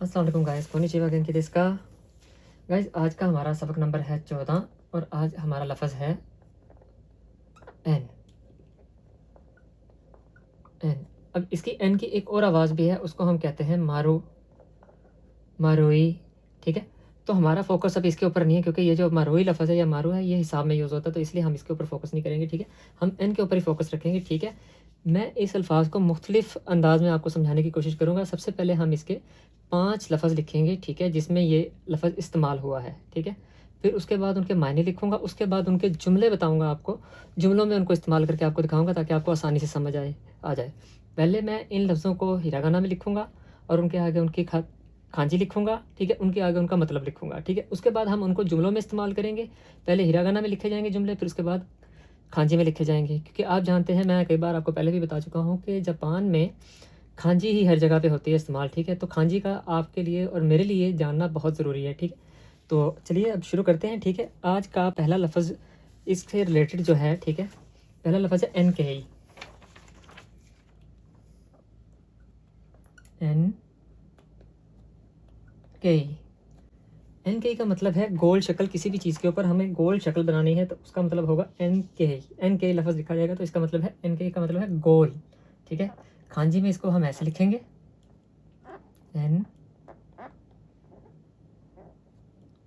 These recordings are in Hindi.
अस्सलाम वालेकुम गाइस, कोनिचिवा गेंकी देsu का। गाइस आज का हमारा सबक नंबर है 14 और आज हमारा लफ्ज़ है एन। एन। अब इसकी एन की एक और आवाज़ भी है, उसको हम कहते हैं मारू, मारुई। ठीक है, तो हमारा फोकस अब इसके ऊपर नहीं है क्योंकि ये जो मारुई लफ्ज़ है या मारू है ये हिसाब में यूज़ होता है, तो इसलिए हम इसके ऊपर फोकस नहीं करेंगे। ठीक है, हम एन के ऊपर ही फोकस रखेंगे। ठीक है, मैं इस अल्फ़ाज़ को मुख्तलिफ अंदाज़ में आपको समझाने की कोशिश करूँगा। सबसे पहले हम इसके 5 लफ्ज़ लिखेंगे, ठीक है, जिसमें ये लफ्ज़ इस्तेमाल हुआ है। ठीक है, फिर उसके बाद उनके मायने लिखूँगा, उसके बाद उनके जुमले बताऊँगा आपको, जुमलों में उनको इस्तेमाल करके आपको दिखाऊँगा ताकि आपको आसानी से समझ आ जाए। पहले मैं इन लफ्ज़ों को हिरागाना में लिखूँगा और उनके आगे उनकी खांजी लिखूँगा। ठीक है, उनके आगे उनका मतलब लिखूँगा। ठीक है, उसके बाद हम उनको जुमलों में इस्तेमाल करेंगे। पहले हिरागाना में लिखे जाएँगे जुमले, फिर उसके बाद खांजी में लिखे जाएँगे, क्योंकि आप जानते हैं, मैं कई बार आपको पहले भी बता चुका हूँ कि जापान में खांजी ही हर जगह पे होती है इस्तेमाल। ठीक है, तो खांजी का आपके लिए और मेरे लिए जानना बहुत ज़रूरी है। ठीक है, तो चलिए अब शुरू करते हैं। ठीक है, आज का पहला लफ्ज़ इससे रिलेटेड जो है, ठीक है, पहला लफ्ज़ है एन के ई। एन के ई। एन के ई का मतलब है गोल शक्ल। किसी भी चीज़ के ऊपर हमें गोल शक्ल बनानी है तो उसका मतलब होगा एन के ई। एन के ई लफ्ज़ लिखा जाएगा तो इसका मतलब है, एन के ई का मतलब है गोल। ठीक है, खांजी में इसको हम ऐसे लिखेंगे, एन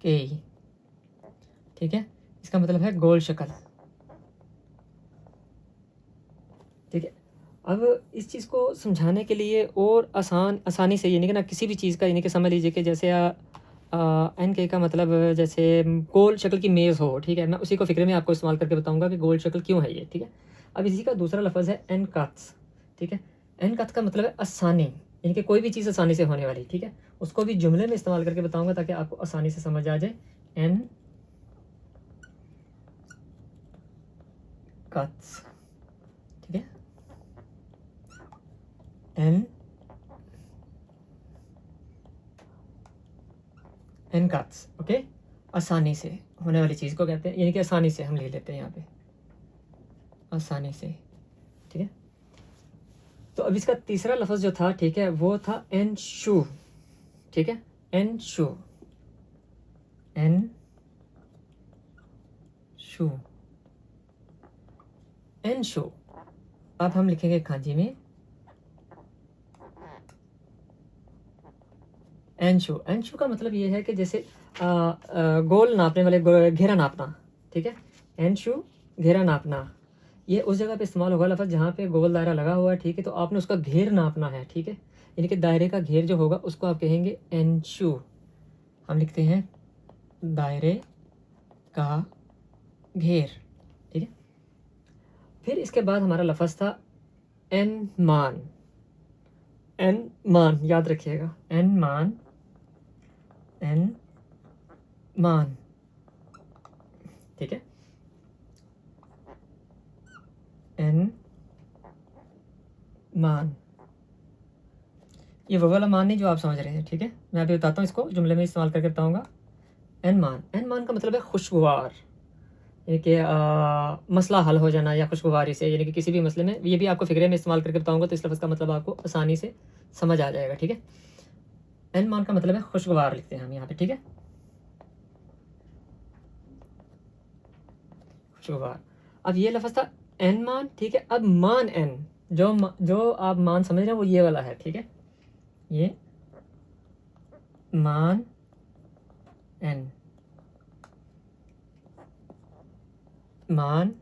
के ई। ठीक है, इसका मतलब है गोल शक्ल। ठीक है, अब इस चीज़ को समझाने के लिए और आसानी से, यानी कि ना किसी भी चीज़ का, यानी कि समझ लीजिए कि जैसे एन के का मतलब जैसे गोल शक्ल की मेज़ हो। ठीक है, मैं उसी को फ़िक्रे में आपको इस्तेमाल करके बताऊंगा कि गोल शक्ल क्यों है ये। ठीक है, अब इसी का दूसरा लफ्ज़ है एन कत्स। ठीक है, एन कत्स का मतलब है आसानी, यानी कि कोई भी चीज़ आसानी से होने वाली। ठीक है, उसको भी जुमले में इस्तेमाल करके बताऊँगा ताकि आपको आसानी से समझ आ जाए। एन कत्स। ठीक है, एन एन कत्स। ओके, आसानी से होने वाली चीज़ को कहते हैं, यानी कि आसानी से हम ले लेते हैं यहाँ पे, आसानी से। ठीक है, तो अब इसका तीसरा लफ्ज़ जो था, ठीक है, वो था एन शू। ठीक है, एन शू, एन शू, एन शू। अब हम लिखेंगे खांजी में एन शू। एन शू का मतलब ये है कि जैसे गोल नापने वाले, घेरा नापना। ठीक है, एन शू, घेरा नापना। ये उस जगह पे इस्तेमाल होगा लफ्ज़ जहाँ पे गोल दायरा लगा हुआ है। ठीक है, तो आपने उसका घेर नापना है। ठीक है, यानी कि दायरे का घेर जो होगा उसको आप कहेंगे एन शू। हम लिखते हैं दायरे का घेर। ठीक है, फिर इसके बाद हमारा लफ्ज़ था एन मान। एन मान याद रखिएगा, एन मान, एन मान। ठीक है, एन मान, ये वो वाला मान नहीं जो आप समझ रहे हैं। ठीक है, मैं अभी बताता हूँ, इसको जुमले में इस्तेमाल करके बताऊँगा। एन मान, एन मान का मतलब है खुशगवार, यानी कि मसला हल हो जाना या खुशगवारी से, यानी कि किसी भी मसले में। ये भी आपको फ़िक्रे में इस्तेमाल करके बताऊँगा तो इस लफ्ज़ का मतलब आपको आसानी से समझ आ जाएगा। ठीक है, एन मान का मतलब है खुशगवार, लिखते हैं हम यहाँ पे। ठीक है, खुशगवार। अब ये लफ्ज़ था एन मान। ठीक है, अब मान एन, जो आप मान समझ रहे हैं वो ये वाला है। ठीक है, ये मान एन, मान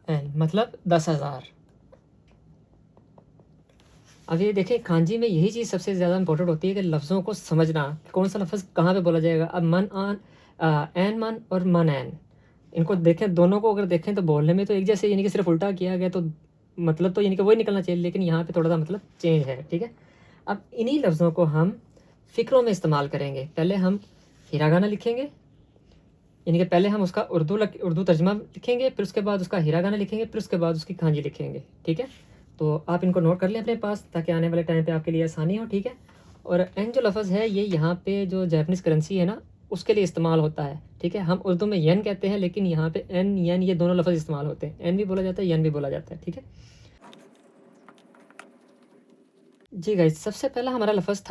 एन मतलब 10,000। अब ये देखें, खांजी में यही चीज़ सबसे ज़्यादा इंपॉर्टेंट होती है कि लफ्ज़ों को समझना, कौन सा लफ्ज़ कहाँ पे बोला जाएगा। अब मन आन, एन मन और मन एन, इनको देखें, दोनों को अगर देखें तो बोलने में तो एक जैसे, यानी कि सिर्फ उल्टा किया गया तो मतलब तो यानी कि वही निकलना चाहिए, लेकिन यहाँ पे थोड़ा सा मतलब चेंज है। ठीक है, अब इन्हीं लफ्ज़ों को हम फ़िक्रों में इस्तेमाल करेंगे। पहले हम हिरागाना लिखेंगे, यानी कि पहले हम उसका उर्दू तर्जमा लिखेंगे, फिर उसके बाद उसका हिरागाना लिखेंगे, फिर उसके बाद उसकी खांजी लिखेंगे। ठीक है, तो आप इनको नोट कर लें अपने पास ताकि आने वाले टाइम पे आपके लिए आसानी हो। ठीक है, और एन जो लफ्ज़ है ये यहाँ पे जो जापानीज़ करेंसी है ना उसके लिए इस्तेमाल होता है। ठीक है, हम उर्दू में येन कहते हैं, लेकिन यहाँ पे एन येन ये दोनों लफ्ज़ इस्तेमाल होते हैं। एन भी बोला जाता है, येन भी बोला जाता है। ठीक है, जी गाइस, सबसे पहला हमारा लफ्ज़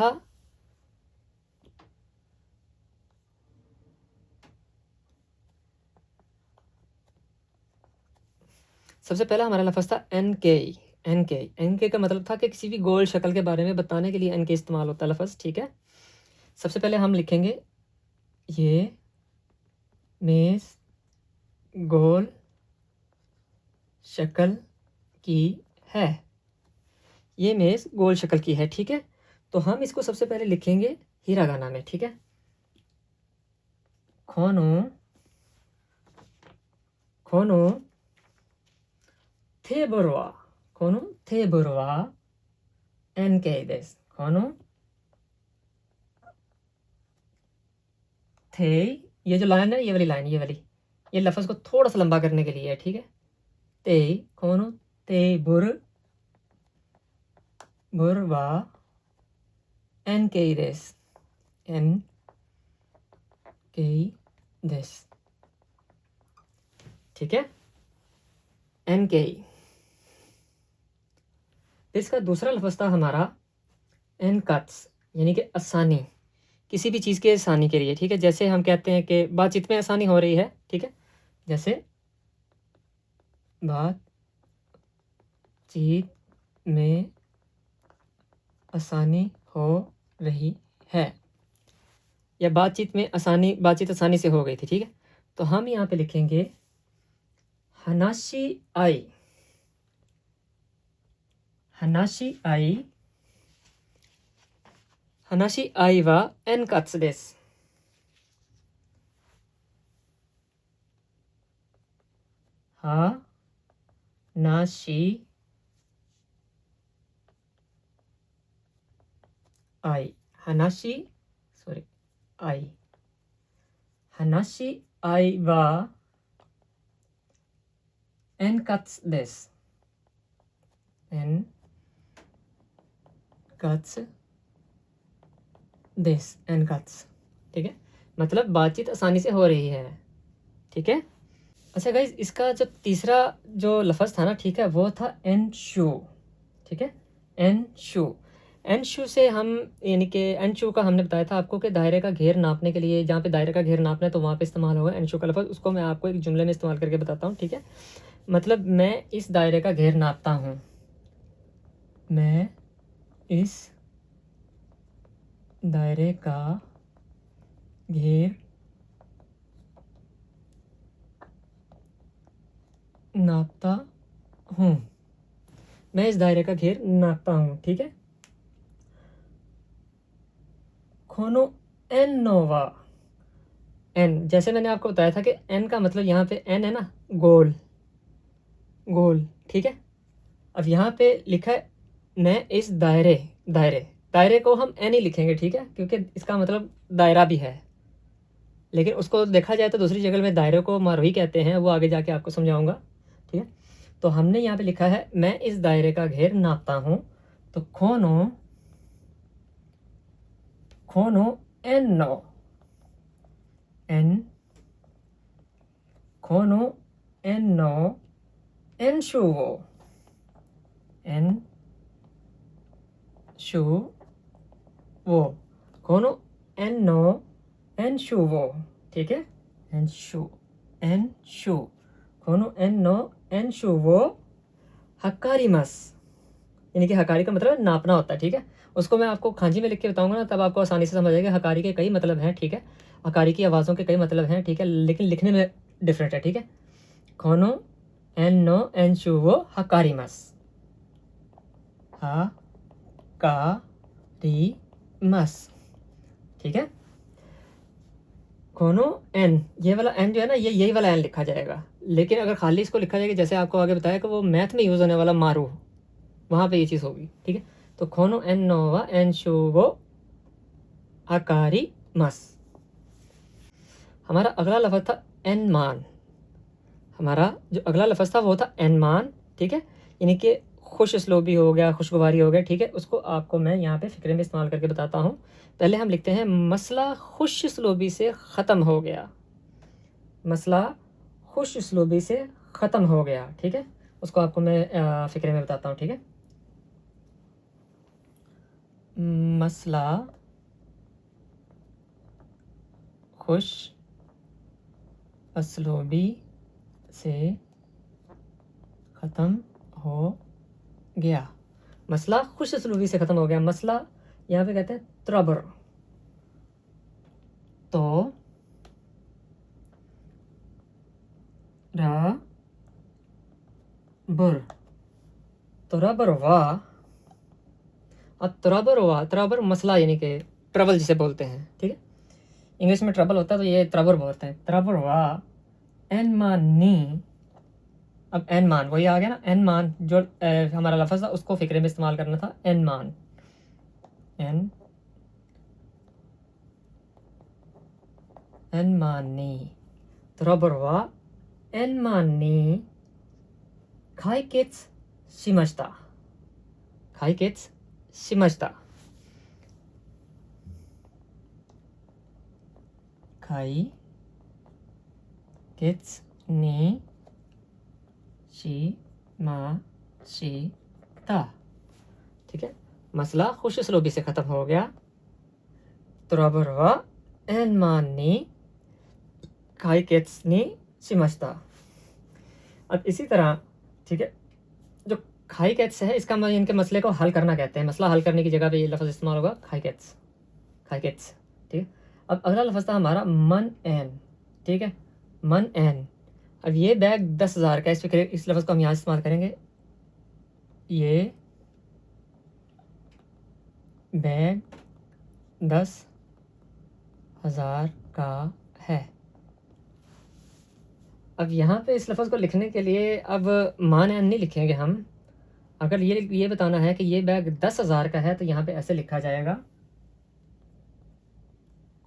था एन के का मतलब था कि किसी भी गोल शक्ल के बारे में बताने के लिए एन के इस्तेमाल होता है लफ्ज़, ठीक है। सबसे पहले हम लिखेंगे ये मेज़ गोल शक्ल की है। ये मेज़ गोल शक्ल की है, ठीक है। तो हम इसको सबसे पहले लिखेंगे हिरागाना में, ठीक है। खोनो खोनो 테이블와 खोनो 테이블와 NKです। खोनो थे, ये जो लाइन है, ये वाली लाइन, ये लफ्ज़ को थोड़ा सा लंबा करने के लिए है, ठीक है। ते खोनो बुरवा NKです。NKです। ठीक है, NK। इसका दूसरा लफ्ज़ था हमारा एनकट्स, यानी कि आसानी, किसी भी चीज़ के आसानी के लिए, ठीक है। जैसे हम कहते हैं कि बातचीत में आसानी हो रही है, ठीक है। जैसे बातचीत में आसानी हो रही है, या बातचीत आसानी से हो गई थी, ठीक है। तो हम यहाँ पे लिखेंगे हनाशी आई वा एनकट्स देस। हनाशी आई वा एनकट्स देस। एनकट्स, ठीक है। मतलब बातचीत आसानी से हो रही है, ठीक है। अच्छा गाइज, इसका जो तीसरा जो लफ्ज़ था ना, ठीक है, वो था एनशू, ठीक है। एनशू से हम, यानी कि एनशू का हमने बताया था आपको कि दायरे का घेर नापने के लिए, जहाँ पे दायरे का घेर नापना है तो वहाँ पे इस्तेमाल होगा एनशू का लफ्ज़। उसको मैं आपको एक जुमले में इस्तेमाल करके बताता हूँ, ठीक है। मतलब मैं इस दायरे का घेर नापता हूँ, मैं इस दायरे का घेर नापता हूँ, मैं इस दायरे का घेर नापता हूँ, ठीक है। खोनो एन नोवा, एन, जैसे मैंने आपको बताया था कि एन का मतलब यहाँ पे एन है ना, गोल, ठीक है। अब यहाँ पे लिखा है मैं इस दायरे को हम एन ही लिखेंगे, ठीक है, क्योंकि इसका मतलब दायरा भी है। लेकिन उसको देखा जाए तो दूसरी जगह में दायरे को मारोही कहते हैं, वो आगे जाके आपको समझाऊंगा, ठीक है। तो हमने यहाँ पे लिखा है मैं इस दायरे का घेर नापता हूँ, तो खोनो एन नो खोनो एन नो एन शू वो खोनो एन नो एन शू वो, ठीक है। एन शू खोनो एन नो एन शू वो हकारिमस, यानी कि हकारी का मतलब नापना होता है, ठीक है। उसको मैं आपको खांजी में लिख के बताऊंगा ना, तब आपको आसानी से समझ आएगा। हकारी के कई मतलब हैं, ठीक है। हकारी की आवाज़ों के कई मतलब हैं, ठीक है, लेकिन लिखने में डिफरेंट है, ठीक है। खोनो एन नो एन शू वो हकारिमस, हकारिमस, ठीक है। कोनो एन, ये वाला एन जो है ना, ये यही वाला एन लिखा जाएगा। लेकिन अगर खाली इसको लिखा जाएगा, जैसे आपको आगे बताया कि वो मैथ में यूज़ होने वाला मारू, वहाँ पे ये चीज़ होगी, ठीक है। तो खोनो एन नोवा एन शूवो हकारी मस। हमारा अगला लफ्ज़ था एन मान। हमारा जो अगला लफ्ज़ था वो था एन मान, ठीक है, यानी कि खुश असलोबी हो गया, खुशगवारी हो गया, ठीक है। उसको आपको मैं यहाँ पे फ़िक्रे में इस्तेमाल करके बताता हूँ। पहले हम लिखते हैं मसला खुश असलोबी से ख़त्म हो गया, मसला खुश असलूबी से ख़त्म हो गया, ठीक है। उसको आपको मैं फ़िक्रे में बताता हूँ, ठीक है। मसला खुश असलूबी से ख़त्म हो गया। मसला खुश असलूबी से ख़त्म हो गया। मसला यहाँ पे कहते हैं त्रबर, तो रबर, तो रबर वाह, अब त्रबर वाह, त्रबर मसला यानी कि ट्रबल जिसे बोलते हैं, ठीक है। इंग्लिश में ट्रबल होता है तो ये त्रबर बोलते हैं। त्रबर वाह एन मानी, अब एन मान वही आ गया ना, एन मान जो हमारा लफ्ज़ था उसको फ़िक्रे में इस्तेमाल करना था। एन मान, एन एन मानी, त्रबर वाह एन मानी解決しました。解決しました。解決にしました। ठीक है, मसला खुश असलूबी से ख़त्म हो गया। त्रबर वा एन मानी काइकेट्स नी शिमास्ता। अब इसी तरह, ठीक है, जो खाइकेट्स है इसका मतलब इनके मसले को हल करना कहते हैं। मसला हल करने की जगह पे ये लफ्ज़ इस्तेमाल होगा खाइकेट्स, खाइकेट्स, ठीक है। अब अगला लफ्ज़ था हमारा मन एन, ठीक है, मन एन। अब ये बैग 10,000 का, इस लफ्ज़ को हम यहाँ इस्तेमाल करेंगे। ये बैग 10,000 का है। अब यहाँ पे इस लफ्ज़ को लिखने के लिए अब मान एन नहीं लिखेंगे हम। अगर ये बताना है कि ये बैग 10,000 का है तो यहाँ पे ऐसे लिखा जाएगा,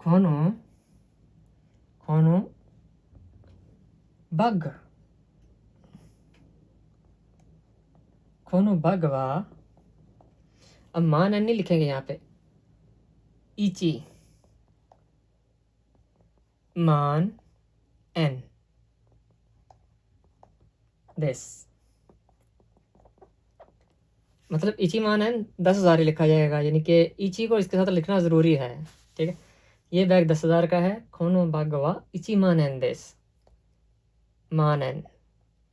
खोनो खोनो बग, खोनो बग वा। अब मान एन नहीं लिखेंगे यहाँ पे, इची मान एन दिस, मतलब इची मान एन 10,000 ही लिखा जाएगा, यानी कि इची को इसके साथ लिखना ज़रूरी है, ठीक है। ये बैग 10,000 का है, खोनो बागवा इची मान एन दिस, मान एन,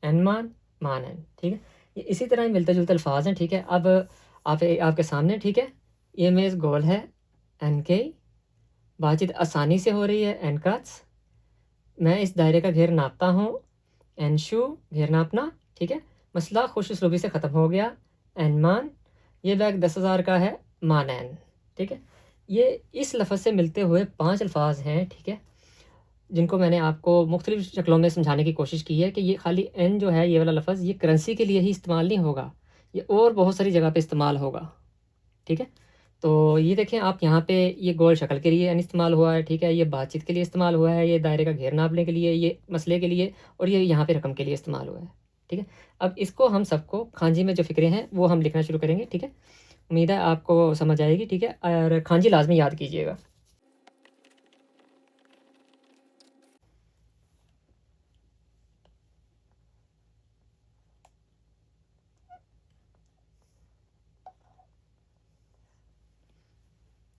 एन मान, मान एन, ठीक है। ये इसी तरह ही मिलते जुलते अल्फाज हैं, ठीक है। अब आपके सामने, ठीक है, ये मेज़ गोल है, एन के बातचीत आसानी से हो रही है, एन काच मैं इस दायरे का घेर नापता हूँ, एन शू घेर नापना, ठीक है। मसला खुश उसलूबी से ख़त्म हो गया, एन मान ये बैग 10,000 का है, मान एन, ठीक है। ये इस लफ्ज़ से मिलते हुए 5 अल्फाज हैं, ठीक है, जिनको मैंने आपको मुख्तलिफ़ शक्लों में समझाने की कोशिश की है कि ये खाली एन जो है ये वाला लफ्ज़ ये करेंसी के लिए ही इस्तेमाल नहीं होगा, ये और बहुत सारी जगह पे इस्तेमाल होगा, ठीक है। तो ये देखें आप यहाँ पे ये गोल शक्ल के लिए एन इस्तेमाल हुआ है, ठीक है, ये बातचीत के लिए इस्तेमाल हुआ है, ये दायरे का घेर नापने के लिए, ये मसले के लिए, और ये यहाँ पे रकम के लिए इस्तेमाल हुआ है, ठीक है। अब इसको हम सबको खांजी में जो फ़िक्रे हैं वो हम लिखना शुरू करेंगे, ठीक है। उम्मीद है आपको समझ आएगी, ठीक है, और खांजी लाजमी याद कीजिएगा।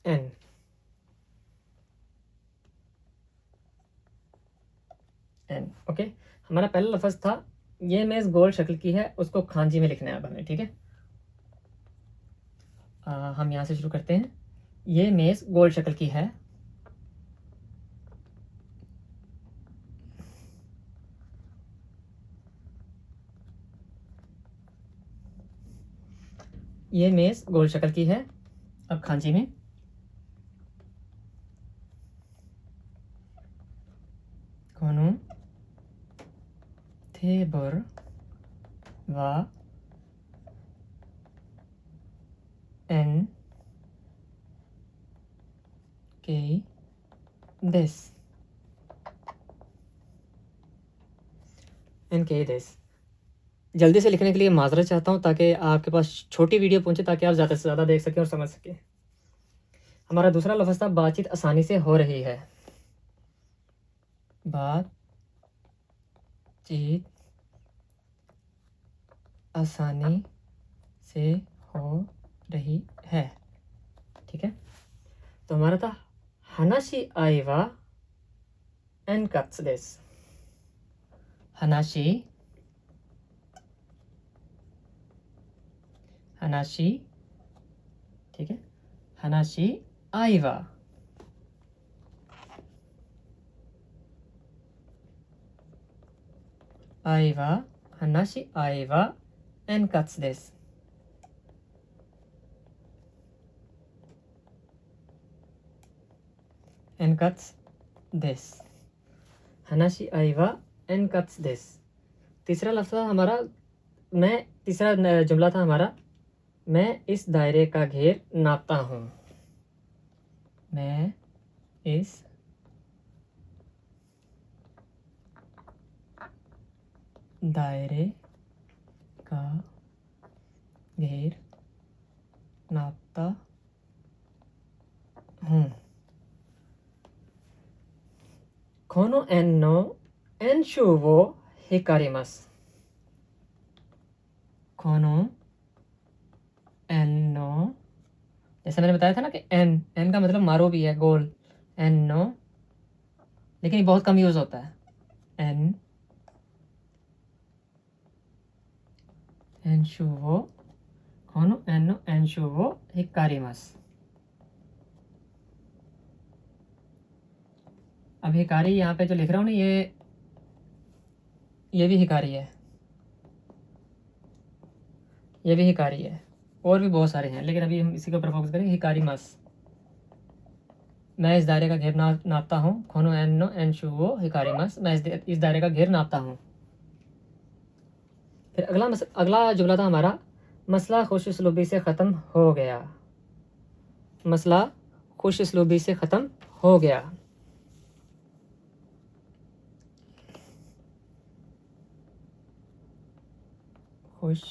एन, एन, ओके। हमारा पहला लफ्ज़ था ये मेज़ गोल शक्ल की है, उसको खांजी में लिखना है अब हमें, ठीक है। हम यहाँ से शुरू करते हैं। ये मेज़ गोल शक्ल की है, ये मेज़ गोल शक्ल की है। अब खांजी में कोनो टेबल वा एन के दिस, एन के दिस। जल्दी से लिखने के लिए माजरत चाहता हूँ ताकि आपके पास छोटी वीडियो पहुँचे ताकि आप ज़्यादा से ज़्यादा देख सकें और समझ सकें। हमारा दूसरा लफ्ज़ था बातचीत आसानी से हो रही है, बातचीत आसानी से हो रही है। ठीक है, तो हमारा था हानाशी आई वा एनकात्सु देस। हानाशी ठीक है, हानाशी आई वा हानाशी आई वा एनकात्सु देस। एनकात्सु देस, हानाशी आई वा एनकात्सु देस। तीसरा लफ्ज़ था हमारा तीसरा जुमला था हमारा, मैं इस दायरे का घेर नापता हूँ। मैं इस दायरे का घेर नापता हूँ। कोनो एन नो एनशू वो हिकारिमास। कोनो एन नो, जैसे मैंने बताया था ना कि एन का मतलब मारो भी है, गोल। एन नो, लेकिन ये बहुत कम यूज़ होता है। एन एनशू वो, कोनो एन नो एनशू वो हिकारिमास। अब हिकारी यहाँ पे जो लिख रहा हूँ ना, ये भी हिकारी है, ये भी हिकारी है, और भी बहुत सारे हैं, लेकिन अभी हम इसी के ऊपर फोकस करेंगे। हिकारिमास, मैं इस दायरे का घेर नापता हूँ। खोनो एन नो एनशू वो हिकारिमास, मैं इस दायरे का घेर नापता हूँ। फिर अगला जुमला था हमारा, मसला खुश उसलूबी से ख़त्म हो गया। मसला खुश उसलूबी से ख़त्म हो गया। खुश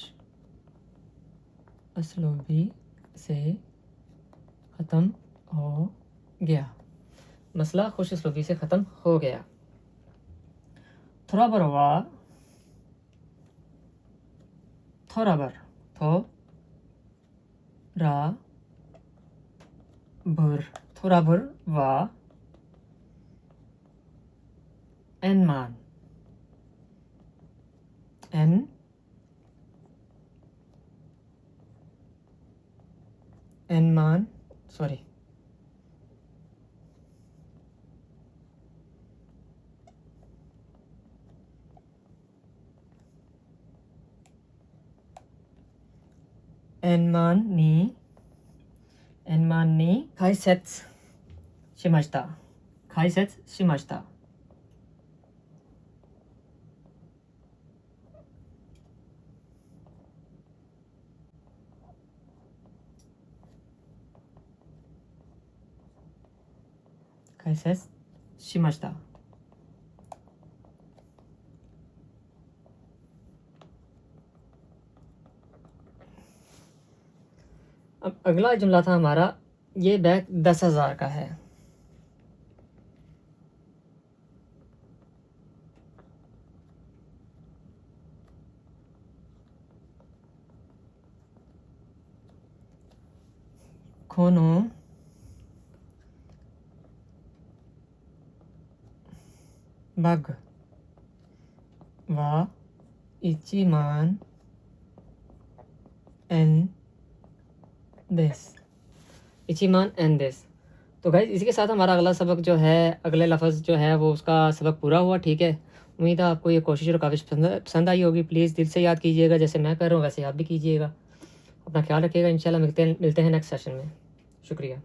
उसलूबी से ख़त्म हो गया। मसला खुश उसलूबी से ख़त्म हो गया। थोराबर वा, थोराबर, थोराबर वा एनमान, एनमान, सॉरी, एनमान नी काइसेत्सु शिमाशिता। काइसेत्सु शिमाशिता। काइसेत्सु शिमाशिता। अब अगला जुमला था हमारा, ये बैग 10,000 का है। खोनो बग वा इचिमान एन देस। इचिमान एन देस। तो गाइस इसी के साथ हमारा अगला सबक जो है, अगले लफ्ज़ जो है वो उसका सबक पूरा हुआ। ठीक है, उम्मीद है आपको ये कोशिश और काफ़ी पसंद आई होगी। प्लीज़ दिल से याद कीजिएगा, जैसे मैं कर रहा हूँ वैसे आप भी कीजिएगा। अपना ख्याल रखिएगा। इंशाल्लाह मिलते हैं नेक्स्ट सेशन में। शुक्रिया।